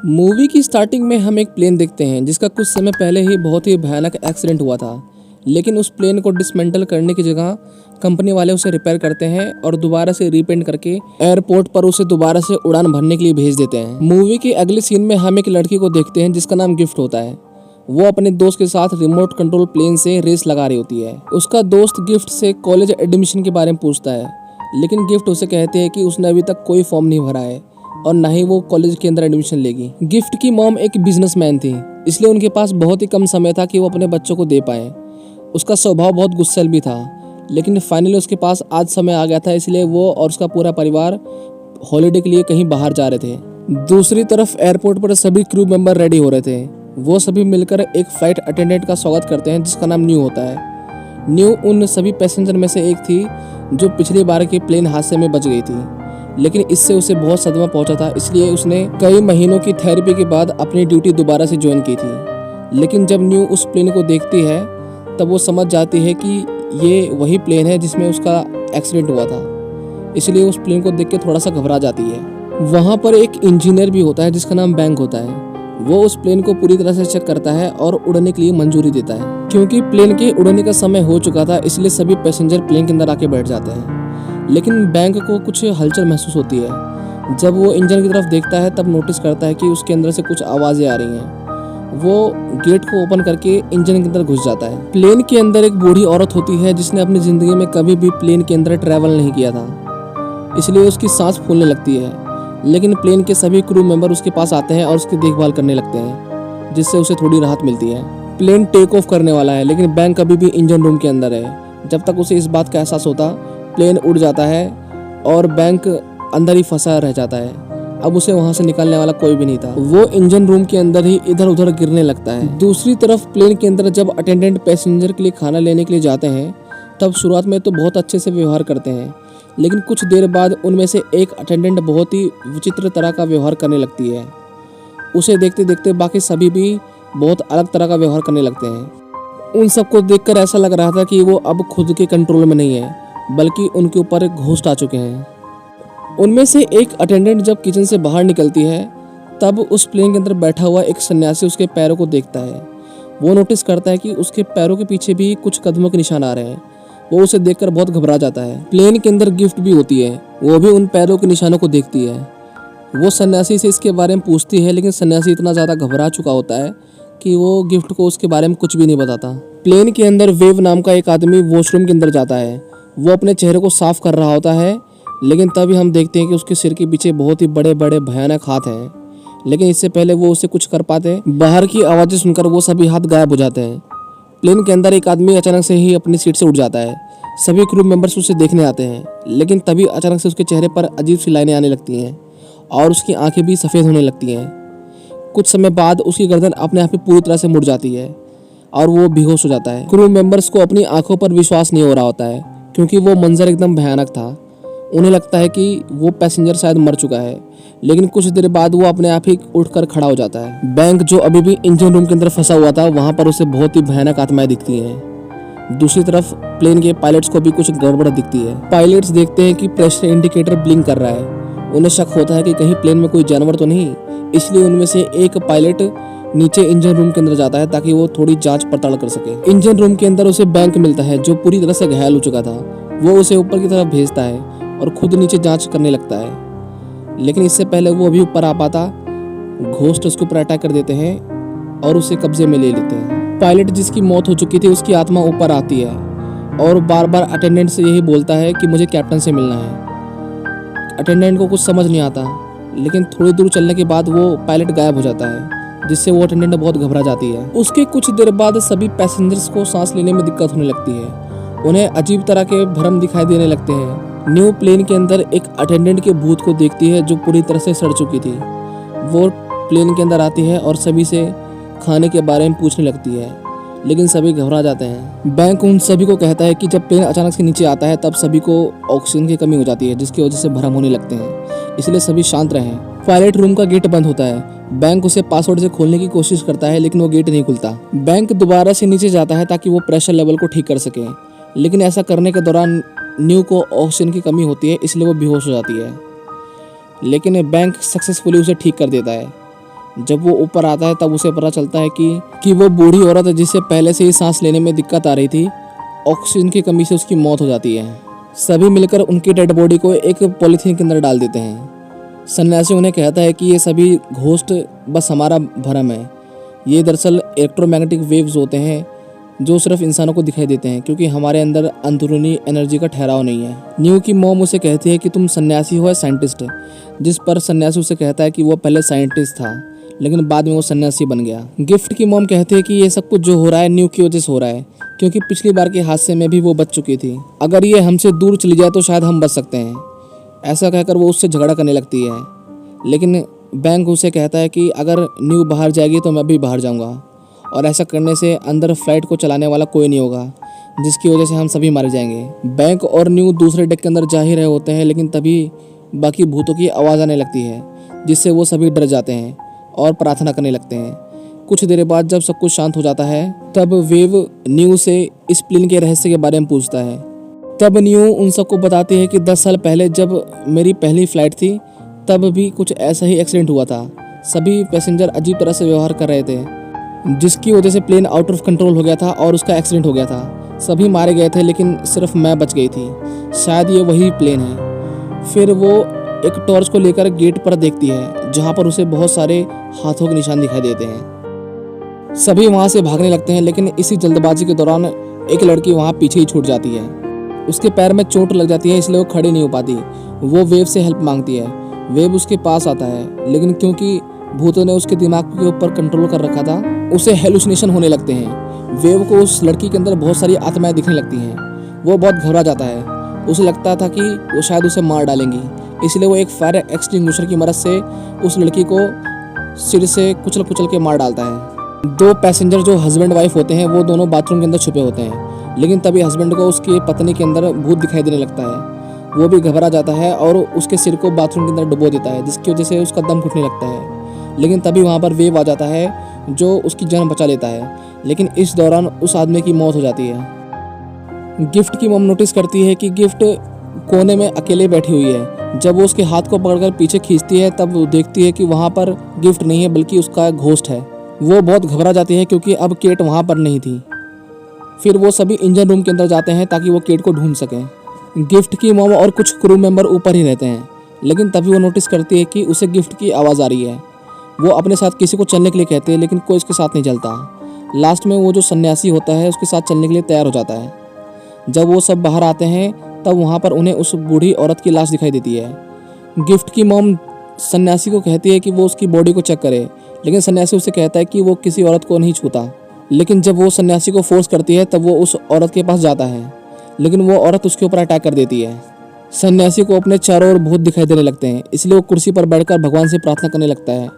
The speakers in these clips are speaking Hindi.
मूवी की स्टार्टिंग में हम एक प्लेन देखते हैं जिसका कुछ समय पहले ही बहुत ही भयानक एक्सीडेंट हुआ था। लेकिन उस प्लेन को डिसमेंटल करने की जगह कंपनी वाले उसे रिपेयर करते हैं और दोबारा से रीपेंट करके एयरपोर्ट पर उसे दोबारा से उड़ान भरने के लिए भेज देते हैं। मूवी के अगले सीन में हम एक लड़की को देखते हैं जिसका नाम गिफ्ट होता है। वो अपने दोस्त के साथ रिमोट कंट्रोल प्लेन से रेस लगा रही होती है। उसका दोस्त गिफ्ट से कॉलेज एडमिशन के बारे में पूछता है, लेकिन गिफ्ट उसे कहते हैं कि उसने अभी तक कोई फॉर्म नहीं भरा है और ना ही वो कॉलेज के अंदर एडमिशन लेगी। गिफ्ट की मॉम एक बिजनेसमैन थी, इसलिए उनके पास बहुत ही कम समय था कि वो अपने बच्चों को दे पाए। उसका स्वभाव बहुत गुस्सैल भी था, लेकिन फाइनली उसके पास आज समय आ गया था, इसलिए वो और उसका पूरा परिवार हॉलिडे के लिए कहीं बाहर जा रहे थे। दूसरी तरफ एयरपोर्ट पर सभी क्रू मेंबर रेडी हो रहे थे। वो सभी मिलकर एक फ्लाइट अटेंडेंट का स्वागत करते हैं जिसका नाम न्यू होता है। न्यू उन सभी पैसेंजर में से एक थी जो पिछली बार के प्लेन हादसे में बच गई थी, लेकिन इससे उसे बहुत सदमा पहुंचा था, इसलिए उसने कई महीनों की थेरेपी के बाद अपनी ड्यूटी दोबारा से ज्वाइन की थी। लेकिन जब न्यू उस प्लेन को देखती है तब वो समझ जाती है कि ये वही प्लेन है जिसमें उसका एक्सीडेंट हुआ था, इसलिए उस प्लेन को देख के थोड़ा सा घबरा जाती है। वहाँ पर एक इंजीनियर भी होता है जिसका नाम बैंक होता है। वो उस प्लेन को पूरी तरह से चेक करता है और उड़ने के लिए मंजूरी देता है। क्योंकि प्लेन के उड़ने का समय हो चुका था, इसलिए सभी पैसेंजर प्लेन के अंदर आके बैठ जाते हैं। लेकिन बैंक को कुछ हलचल महसूस होती है। जब वो इंजन की तरफ देखता है तब नोटिस करता है कि उसके अंदर से कुछ आवाज़ें आ रही हैं। वो गेट को ओपन करके इंजन के अंदर घुस जाता है। प्लेन के अंदर एक बूढ़ी औरत होती है जिसने अपनी ज़िंदगी में कभी भी प्लेन के अंदर ट्रैवल नहीं किया था, इसलिए उसकी सांस फूलने लगती है। लेकिन प्लेन के सभी क्रू मेंबर उसके पास आते हैं और उसकी देखभाल करने लगते हैं, जिससे उसे थोड़ी राहत मिलती है। प्लेन टेक ऑफ करने वाला है, लेकिन बैंक अभी भी इंजन रूम के अंदर है। जब तक उसे इस बात का एहसास होता, प्लेन उड़ जाता है और बैंक अंदर ही फंसा रह जाता है। अब उसे वहां से निकालने वाला कोई भी नहीं था। वो इंजन रूम के अंदर ही इधर उधर गिरने लगता है। दूसरी तरफ प्लेन के अंदर जब अटेंडेंट पैसेंजर के लिए खाना लेने के लिए जाते हैं तब शुरुआत में तो बहुत अच्छे से व्यवहार करते हैं, लेकिन कुछ देर बाद उनमें से एक अटेंडेंट बहुत ही विचित्र तरह का व्यवहार करने लगती है। उसे देखते देखते बाकी सभी भी बहुत अलग तरह का व्यवहार करने लगते हैं। उन सबको देखकर ऐसा लग रहा था कि वो अब खुद के कंट्रोल में नहीं है, बल्कि उनके ऊपर एक घोस्ट आ चुके हैं। उनमें से एक अटेंडेंट जब किचन से बाहर निकलती है तब उस प्लेन के अंदर बैठा हुआ एक सन्यासी उसके पैरों को देखता है। वो नोटिस करता है कि उसके पैरों के पीछे भी कुछ कदमों के निशान आ रहे हैं। वो उसे देखकर बहुत घबरा जाता है। प्लेन के अंदर गिफ्ट भी होती है, वो भी उन पैरों के निशानों को देखती है। वो सन्यासी से इसके बारे में पूछती है, लेकिन सन्यासी इतना ज़्यादा घबरा चुका होता है कि वो गिफ्ट को उसके बारे में कुछ भी नहीं बताता। प्लेन के अंदर वेव नाम का एक आदमी वॉशरूम के अंदर जाता है। वो अपने चेहरे को साफ कर रहा होता है, लेकिन तभी हम देखते हैं कि उसके सिर के पीछे बहुत ही बड़े बड़े भयानक हाथ हैं। लेकिन इससे पहले वो उसे कुछ कर पाते, बाहर की आवाज़ें सुनकर वो सभी हाथ गायब हो जाते हैं। प्लेन के अंदर एक आदमी अचानक से ही अपनी सीट से उठ जाता है। सभी क्रू मेंबर्स उसे देखने आते हैं, लेकिन तभी अचानक से उसके चेहरे पर अजीब सी लाइनें आने लगती हैं और उसकी आंखें भी सफ़ेद होने लगती हैं। कुछ समय बाद उसकी गर्दन अपने आप ही पूरी तरह से मुड़ जाती है और वो बेहोश हो जाता है। क्रू मेंबर्स को अपनी आंखों पर विश्वास नहीं हो रहा होता है, क्योंकि वो मंजर एकदम भयानक था। उन्हें लगता है कि वो पैसेंजर शायद मर चुका है, लेकिन कुछ देर बाद वो अपने आप ही उठकर खड़ा हो जाता है। बैंक जो अभी भी इंजन रूम के अंदर फंसा हुआ था, वहाँ पर उसे बहुत ही भयानक आत्माएं दिखती हैं। दूसरी तरफ प्लेन के पायलट्स को भी कुछ गड़बड़ दिखती है। पायलट्स देखते हैं कि प्रेशर इंडिकेटर ब्लिंक कर रहा है। उन्हें शक होता है कि कहीं प्लेन में कोई जानवर तो नहीं, इसलिए उनमें से एक पायलट नीचे इंजन रूम के अंदर जाता है ताकि वो थोड़ी जांच पड़ताल कर सके। इंजन रूम के अंदर उसे बैंक मिलता है जो पूरी तरह से घायल हो चुका था। वो उसे ऊपर की तरफ भेजता है और खुद नीचे जांच करने लगता है, लेकिन इससे पहले वो अभी ऊपर आ पाता, घोस्ट उसके ऊपर अटैक कर देते हैं और उसे कब्जे में ले लेते हैं। पायलट जिसकी मौत हो चुकी थी उसकी आत्मा ऊपर आती है और बार बार अटेंडेंट से यही बोलता है कि मुझे कैप्टन से मिलना है। अटेंडेंट को कुछ समझ नहीं आता, लेकिन थोड़ी दूर चलने के बाद वो पायलट गायब हो जाता है, जिससे वो अटेंडेंट बहुत घबरा जाती है। उसके कुछ देर बाद सभी पैसेंजर्स को सांस लेने में दिक्कत होने लगती है। उन्हें अजीब तरह के भ्रम दिखाई देने लगते हैं। न्यू प्लेन के अंदर एक अटेंडेंट के भूत को देखती है जो पूरी तरह से सड़ चुकी थी। वो प्लेन के अंदर आती है और सभी से खाने के बारे में पूछने लगती है, लेकिन सभी घबरा जाते हैं। बैंक उन सभी को कहता है कि जब प्लेन अचानक से नीचे आता है तब सभी को ऑक्सीजन की कमी हो जाती है, जिसकी वजह से भ्रम होने लगते हैं, इसलिए सभी शांत रहें। पायलट रूम का गेट बंद होता है। बैंक उसे पासवर्ड से खोलने की कोशिश करता है, लेकिन वो गेट नहीं खुलता। बैंक दोबारा से नीचे जाता है ताकि वो प्रेशर लेवल को ठीक कर सके, लेकिन ऐसा करने के दौरान न्यू को ऑक्सीजन की कमी होती है, इसलिए वो बेहोश हो जाती है। लेकिन बैंक सक्सेसफुली उसे ठीक कर देता है। जब वो ऊपर आता है तब उसे पता चलता है कि वो बूढ़ी औरत जिसे पहले से ही सांस लेने में दिक्कत आ रही थी, ऑक्सीजन की कमी से उसकी मौत हो जाती है। सभी मिलकर उनकी डेड बॉडी को एक पॉलीथीन के अंदर डाल देते हैं। सन्यासी उन्हें कहता है कि ये सभी घोस्ट बस हमारा भ्रम है। ये दरअसल इलेक्ट्रोमैग्नेटिक वेव्स होते हैं जो सिर्फ इंसानों को दिखाई देते हैं, क्योंकि हमारे अंदर अंदरूनी एनर्जी का ठहराव नहीं है। न्यू की मॉम उसे कहती है कि तुम सन्यासी हो या साइंटिस्ट, जिस पर सन्यासी उसे कहता है कि वो पहले साइंटिस्ट था लेकिन बाद में वो सन्यासी बन गया। गिफ्ट की मॉम कहती है कि ये सब कुछ जो हो रहा है न्यू की वजह से हो रहा है, क्योंकि पिछली बार के हादसे में भी वो बच चुकी थी। अगर ये हमसे दूर चली जाए तो शायद हम बच सकते हैं। ऐसा कहकर वो उससे झगड़ा करने लगती है, लेकिन बैंक उसे कहता है कि अगर न्यू बाहर जाएगी तो मैं भी बाहर जाऊंगा, और ऐसा करने से अंदर फ्लाइट को चलाने वाला कोई नहीं होगा, जिसकी वजह से हम सभी मर जाएंगे। बैंक और न्यू दूसरे डेक के अंदर जा ही रहे होते हैं, लेकिन तभी बाकी भूतों की आवाज़ आने लगती है, जिससे वो सभी डर जाते हैं और प्रार्थना करने लगते हैं। कुछ देर बाद जब सब कुछ शांत हो जाता है तब वेव न्यू से इस प्लेन के रहस्य के बारे में पूछता है। तब न्यू उन सबको बताती है कि 10 साल पहले जब मेरी पहली फ्लाइट थी तब भी कुछ ऐसा ही एक्सीडेंट हुआ था। सभी पैसेंजर अजीब तरह से व्यवहार कर रहे थे, जिसकी वजह से प्लेन आउट ऑफ कंट्रोल हो गया था और उसका एक्सीडेंट हो गया था। सभी मारे गए थे लेकिन सिर्फ मैं बच गई थी। शायद ये वही प्लेन है। फिर वो एक टॉर्च को लेकर गेट पर देखती है, जहाँ पर उसे बहुत सारे हाथों के निशान दिखाई देते हैं। सभी वहाँ से भागने लगते हैं, लेकिन इसी जल्दबाजी के दौरान एक लड़की वहाँ पीछे ही छूट जाती है। उसके पैर में चोट लग जाती है, इसलिए वो खड़ी नहीं हो पाती। वो वेव से हेल्प मांगती है। वेव उसके पास आता है, लेकिन क्योंकि भूतों ने उसके दिमाग के ऊपर कंट्रोल कर रखा था, उसे हेलुसिनेशन होने लगते हैं। वेव को उस लड़की के अंदर बहुत सारी आत्माएं दिखने लगती हैं। वो बहुत घबरा जाता है। उसे लगता था कि वो शायद उसे मार डालेंगी, इसलिए वो एक फायर एक्सटिंग्विशर की मदद से उस लड़की को सिर से कुचल कुचल के मार डालता है। 2 पैसेंजर जो हस्बैंड वाइफ होते हैं वो दोनों बाथरूम के अंदर छुपे होते हैं, लेकिन तभी हस्बैंड को उसकी पत्नी के अंदर भूत दिखाई देने लगता है। वो भी घबरा जाता है और उसके सिर को बाथरूम के अंदर डुबो देता है, जिसकी वजह से उसका दम घुटने लगता है। लेकिन तभी वहाँ पर वेव आ जाता है जो उसकी जान बचा लेता है, लेकिन इस दौरान उस आदमी की मौत हो जाती है। गिफ्ट की मॉम नोटिस करती है कि गिफ्ट कोने में अकेले बैठी हुई है। जब वो उसके हाथ को पकड़कर पीछे खींचती है तब वो देखती है कि वहाँ पर गिफ्ट नहीं है बल्कि उसका घोस्ट है। वो बहुत घबरा जाती है क्योंकि अब केट वहाँ पर नहीं थी। फिर वो सभी इंजन रूम के अंदर जाते हैं ताकि वो केट को ढूंढ सकें। गिफ्ट की मॉम और कुछ क्रू मेंबर ऊपर ही रहते हैं, लेकिन तभी वो नोटिस करती है कि उसे गिफ्ट की आवाज़ आ रही है। वो अपने साथ किसी को चलने के लिए कहते हैं, लेकिन कोई उसके साथ नहीं चलता। लास्ट में वो जो सन्यासी होता है उसके साथ चलने के लिए तैयार हो जाता है। जब वो सब बाहर आते हैं तब वहाँ पर उन्हें उस बूढ़ी औरत की लाश दिखाई देती है। गिफ्ट की मॉम सन्यासी को कहती है कि वो उसकी बॉडी को चेक करे, लेकिन सन्यासी उसे कहता है कि वो किसी औरत को नहीं छूता। लेकिन जब वो सन्यासी को फोर्स करती है तब वो उस औरत के पास जाता है, लेकिन वो औरत उसके ऊपर अटैक कर देती है। सन्यासी को अपने चारों ओर भूत दिखाई देने लगते हैं, इसलिए वो कुर्सी पर बैठकर भगवान से प्रार्थना करने लगता है।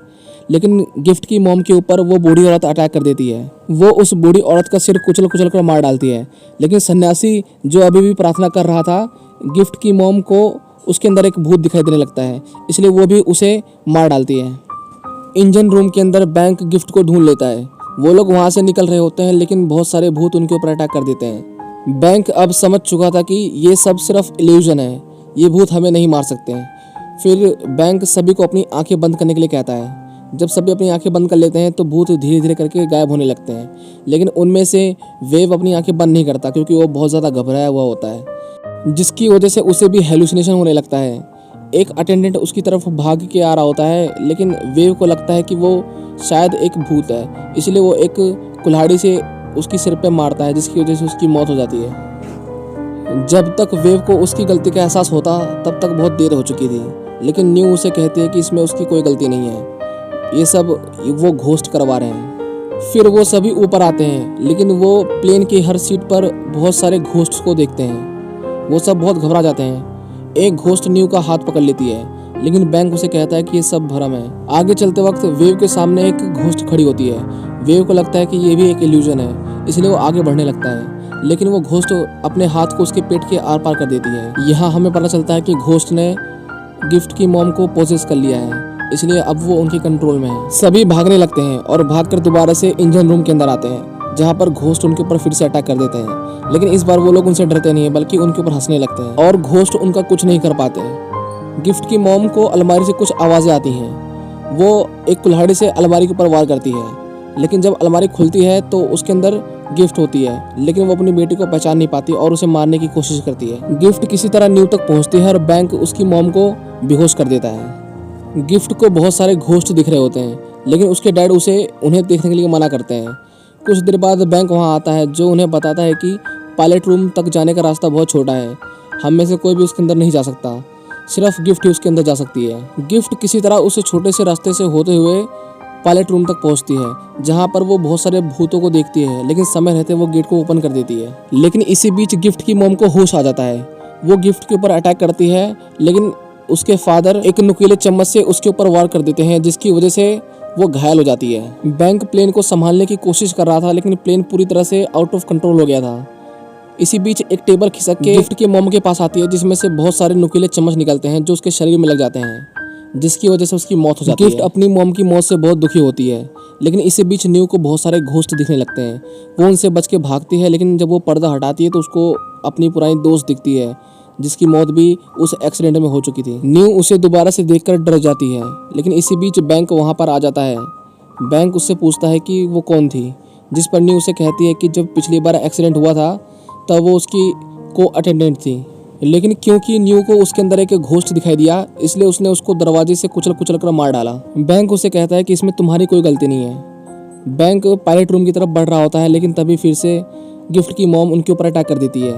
लेकिन गिफ्ट की मॉम के ऊपर वो बूढ़ी औरत अटैक कर देती है। वो उस बूढ़ी औरत का सिर कुचल कुचल कर मार डालती है, लेकिन सन्यासी जो अभी भी प्रार्थना कर रहा था, गिफ्ट की मॉम को उसके अंदर एक भूत दिखाई देने लगता है, इसलिए वो भी उसे मार डालती है। इंजन रूम के अंदर बैंक गिफ्ट को ढूंढ लेता है। वो लोग वहाँ से निकल रहे होते हैं, लेकिन बहुत सारे भूत उनके ऊपर अटैक कर देते हैं। बैंक अब समझ चुका था कि ये सब सिर्फ इल्यूजन है, ये भूत हमें नहीं मार सकते हैं। फिर बैंक सभी को अपनी आंखें बंद करने के लिए कहता है। जब सभी अपनी आंखें बंद कर लेते हैं तो भूत धीरे धीरे करके गायब होने लगते हैं, लेकिन उनमें से वेव अपनी आंखें बंद नहीं करता क्योंकि वो बहुत ज़्यादा घबराया हुआ होता है, जिसकी वजह से उसे भी हेलुसिनेशन होने लगता है। एक अटेंडेंट उसकी तरफ भाग के आ रहा होता है, लेकिन वेव को लगता है कि वो शायद एक भूत है, इसलिए वो एक कुल्हाड़ी से उसकी सिर पे मारता है, जिसकी वजह से उसकी मौत हो जाती है। जब तक वेव को उसकी गलती का एहसास होता तब तक बहुत देर हो चुकी थी, लेकिन न्यू उसे कहती है कि इसमें उसकी कोई गलती नहीं है, ये सब वो घोस्ट करवा रहे हैं। फिर वो सभी ऊपर आते हैं, लेकिन वो प्लेन की हर सीट पर बहुत सारे घोस्ट्स को देखते हैं। वो सब बहुत घबरा जाते हैं। एक घोस्ट न्यू का हाथ पकड़ लेती है, लेकिन बैंक उसे कहता है कि ये सब भ्रम है। आगे चलते वक्त वेव के सामने एक घोस्ट खड़ी होती है। वेव को लगता है कि ये भी एक इल्यूजन है, इसलिए वो आगे बढ़ने लगता है, लेकिन वो घोस्ट अपने हाथ को उसके पेट के आर पार कर देती है। यहाँ हमें पता चलता है कि घोस्ट ने गिफ्ट की मॉम को पोजेस कर लिया है, इसलिए अब वो उनके कंट्रोल में है। सभी भागने लगते हैं और भागकर दोबारा से इंजन रूम के अंदर आते हैं, जहाँ पर घोस्ट उनके ऊपर फिर से अटैक कर देते हैं। लेकिन इस बार वो लोग उनसे डरते नहीं है, बल्कि उनके ऊपर हंसने लगते हैं और घोस्ट उनका कुछ नहीं कर पाते। गिफ्ट की मॉम को अलमारी से कुछ आवाज़ें आती हैं। वो एक कुल्हाड़ी से अलमारी के ऊपर वार करती है, लेकिन जब अलमारी खुलती है तो उसके अंदर गिफ्ट होती है, लेकिन वो अपनी बेटी को पहचान नहीं पाती और उसे मारने की कोशिश करती है। गिफ्ट किसी तरह न्यू तक पहुंचती है और बैंक उसकी मॉम को बेहोश कर देता है। गिफ्ट को बहुत सारे घोस्ट दिख रहे होते हैं, लेकिन उसके डैड उन्हें देखने के लिए मना करते हैं। कुछ देर बाद बैंक वहां आता है, जो उन्हें बताता है कि पायलट रूम तक जाने का रास्ता बहुत छोटा है, हम में से कोई भी उसके अंदर नहीं जा सकता, सिर्फ गिफ्ट ही उसके अंदर जा सकती है। गिफ्ट किसी तरह उस छोटे से रास्ते से होते हुए पायलट रूम तक पहुंचती है, जहां पर वो बहुत सारे भूतों को देखती है, लेकिन समय रहते वो गेट को ओपन कर देती है। लेकिन इसी बीच गिफ्ट की मॉम को होश आ जाता है। वो गिफ्ट के ऊपर अटैक करती है, लेकिन उसके फादर एक नुकीले चम्मच से उसके ऊपर वार कर देते हैं, जिसकी वजह से वो घायल हो जाती है। बैंक प्लेन को संभालने की कोशिश कर रहा था, लेकिन प्लेन पूरी तरह से आउट ऑफ कंट्रोल हो गया था। इसी बीच एक टेबल खिसक के गिफ्ट के मॉम के पास आती है, जिसमें से बहुत सारे नुकीले चम्मच निकलते हैं जो उसके शरीर में लग जाते हैं, जिसकी वजह से उसकी मौत हो जाती है। गिफ्ट अपनी मॉम की मौत से बहुत दुखी होती है, लेकिन इसी बीच न्यू को बहुत सारे घोस्ट दिखने लगते हैं। वो उनसे बच के भागती है, लेकिन जब वो पर्दा हटाती है तो उसको अपनी पुरानी दोस्त दिखती है, जिसकी मौत भी उस एक्सीडेंट में हो चुकी थी। न्यू उसे दोबारा से देखकर डर जाती है, लेकिन इसी बीच बैंक वहाँ पर आ जाता है। बैंक उससे पूछता है कि वो कौन थी, जिस पर न्यू उसे कहती है कि जब पिछली बार एक्सीडेंट हुआ था तब वो उसकी को अटेंडेंट थी, लेकिन क्योंकि न्यू को उसके अंदर एक घोस्ट दिखाई दिया, इसलिए उसने उसको दरवाजे से कुचल कुचल कर मार डाला। बैंक उसे कहता है कि इसमें तुम्हारी कोई गलती नहीं है। बैंक पायलट रूम की तरफ बढ़ रहा होता है, लेकिन तभी फिर से गिफ्ट की मॉम उनके ऊपर अटैक कर देती है,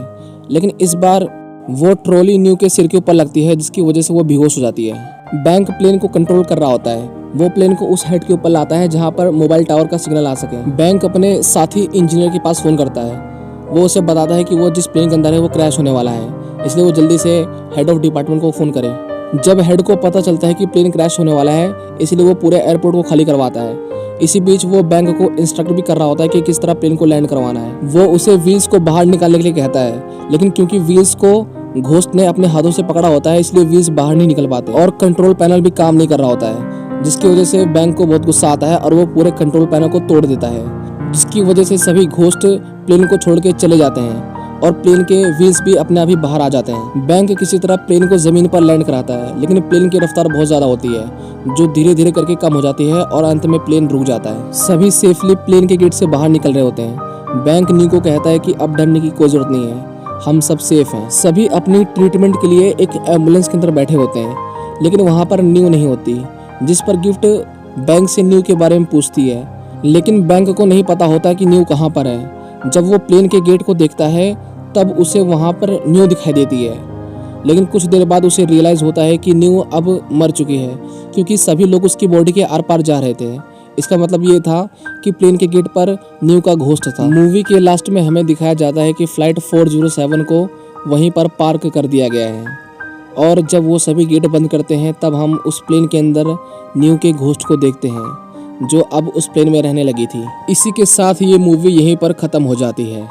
लेकिन इस बार वो ट्रॉली न्यू के सिर के ऊपर लगती है, जिसकी वजह से वो बेहोश हो जाती है। बैंक प्लेन को कंट्रोल कर रहा होता है। वो प्लेन को उस हेड के ऊपर लाता है जहाँ पर मोबाइल टावर का सिग्नल आ सके। बैंक अपने साथी इंजीनियर के पास फोन करता है। वो उसे बताता है कि वो जिस प्लेन के अंदर है वो क्रैश होने वाला है, इसलिए वो जल्दी से हेड ऑफ डिपार्टमेंट को फ़ोन करे। जब हेड को पता चलता है कि प्लेन क्रैश होने वाला है, इसलिए वो पूरे एयरपोर्ट को खाली करवाता है। इसी बीच वो बैंक को इंस्ट्रक्ट भी कर रहा होता है कि किस तरह प्लेन को लैंड करवाना है। वो उसे व्हील्स को बाहर निकालने के लिए कहता है, लेकिन क्योंकि व्हील्स को घोस्ट ने अपने हाथों से पकड़ा होता है, इसलिए व्हील्स बाहर नहीं निकल पाते और कंट्रोल पैनल भी काम नहीं कर रहा होता है, जिसकी वजह से बैंक को बहुत गुस्सा आता है और वो पूरे कंट्रोल पैनल को तोड़ देता है, जिसकी वजह से सभी घोस्ट प्लेन को छोड़ के चले जाते हैं और प्लेन के व्हील्स भी अपने आप ही बाहर आ जाते हैं। बैंक किसी तरह प्लेन को जमीन पर लैंड कराता है, लेकिन प्लेन की रफ्तार बहुत ज़्यादा होती है, जो धीरे धीरे करके कम हो जाती है और अंत में प्लेन रुक जाता है। सभी सेफली प्लेन के गेट से बाहर निकल रहे होते हैं। बैंक न्यू को कहता है कि अब डरने की कोई जरूरत नहीं है, हम सब सेफ हैं। सभी अपनी ट्रीटमेंट के लिए एक एम्बुलेंस के अंदर बैठे होते हैं, लेकिन वहाँ पर न्यू नहीं होती, जिस पर गिफ्ट बैंक से न्यू के बारे में पूछती है, लेकिन बैंक को नहीं पता होता कि न्यू कहाँ पर है। जब वो प्लेन के गेट को देखता है तब उसे वहाँ पर न्यू दिखाई देती है, लेकिन कुछ देर बाद उसे रियलाइज़ होता है कि न्यू अब मर चुकी है, क्योंकि सभी लोग उसकी बॉडी के आर पार जा रहे थे। इसका मतलब ये था कि प्लेन के गेट पर न्यू का घोस्ट था। मूवी के लास्ट में हमें दिखाया जाता है कि फ्लाइट 407 को वहीं पर पार्क कर दिया गया है, और जब वो सभी गेट बंद करते हैं तब हम उस प्लेन के अंदर न्यू के घोस्ट को देखते हैं, जो अब उस प्लेन में रहने लगी थी। इसी के साथ ये मूवी यहीं पर ख़त्म हो जाती है।